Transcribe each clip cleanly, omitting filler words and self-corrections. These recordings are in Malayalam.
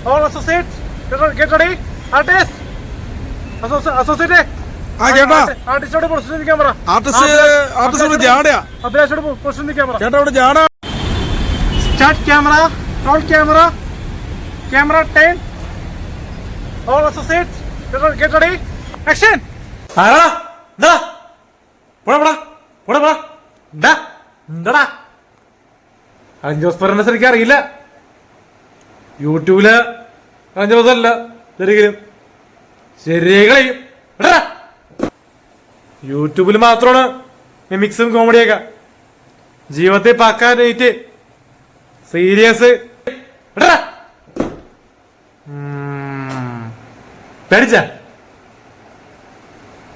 All associates, get ready. Artist, associate. ആർട്ടിസ്റ്റോട് പൊസിഷൻ നിൽക്കാൻ പറ. അഭിലാഷോട് പൊസിഷൻ നിൽക്കാൻ പറ. Start camera, roll camera, camera 10. All associates, get ready. Action. ആരാ? ദാ. പോടാ. ദാ. എന്താടാ? അഞ്ചോസ്പറിനെ ശരിക്കും അറിയില്ല. യൂട്യൂബില് അഞ്ചോസല്ല ശരിക്കും ശരികളെയും യൂട്യൂബിൽ മാത്രമാണ് മിമിക്സും കോമഡിയൊക്കെ. ജീവിതത്തിൽ പാക്കാനായിട്ട് സീരിയസ് പേടിച്ച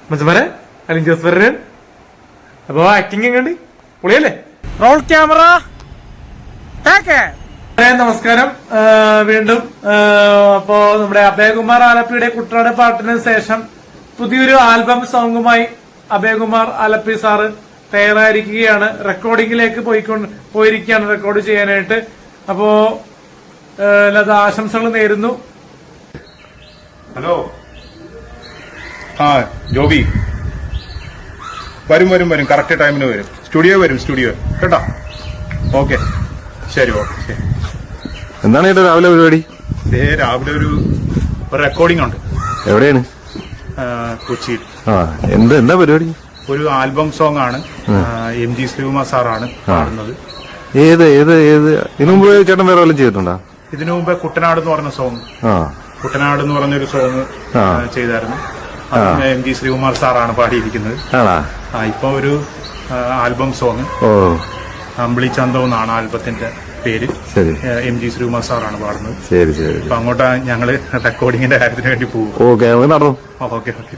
മനസ്സുമാരെ അല്ലെങ്കിൽ ജോസ്പറിന്. അപ്പൊ ആക്ടിങ് എങ്ങണ്ട് പൊളിയല്ലേ? Roll camera. നമസ്കാരം വീണ്ടും. അപ്പോ നമ്മുടെ അഭയകുമാർ ആലപ്പിയുടെ കുട്ടനാട് പാട്ടിന് ശേഷം പുതിയൊരു ആൽബം സോങ്ങുമായി അഭയകുമാർ ആലപ്പി സാറ് തയ്യാറായിരിക്കുകയാണ്. റെക്കോർഡിംഗിലേക്ക് പോയിരിക്കുകയാണ് റെക്കോർഡ് ചെയ്യാനായിട്ട്. അപ്പോ ആശംസകൾ നേരുന്നു. ഹലോ. ജോബി വരും കറക്റ്റ് ടൈമിന് വരും. സ്റ്റുഡിയോ കേട്ടോ. ഓക്കെ ശരി. എന്താണ് ചേട്ടാ രാവിലെ പരിപാടി? രാവിലെ ഒരു റെക്കോർഡിംഗ് ഉണ്ട്. എവിടെയാണ്? കൊച്ചിയിൽ. എന്താ പരിപാടി? ഒരു ആൽബം സോങ് ആണ്. MG ശ്രീകുമാർ സാറാണ് പാടുന്നത്. ഏത് ഇതിനു മുമ്പ് ചേട്ടൻ വേറെ വല്ലതും ചെയ്തിട്ടുണ്ടോ? ഇതിനു മുമ്പ് കുട്ടനാട് എന്ന് പറഞ്ഞ സോങ് പറഞ്ഞൊരു സോങ് ചെയ്തായിരുന്നു. MG ശ്രീകുമാർ സാറാണ് പാടിയിരിക്കുന്നത്. ഇപ്പൊ ഒരു ആൽബം സോങ് അമ്പിളി ചന്തം എന്നാണ് ആൽബത്തിന്റെ പേര്. MG ശ്രീകുമാർ സാറാണ് പാടുന്നത്. ശരി. അപ്പൊ അങ്ങോട്ട് ഞങ്ങള് റെക്കോർഡിങ്ങിന്റെ കാര്യത്തിന് വേണ്ടി പോകും. ഓക്കെ. ഓക്കെ.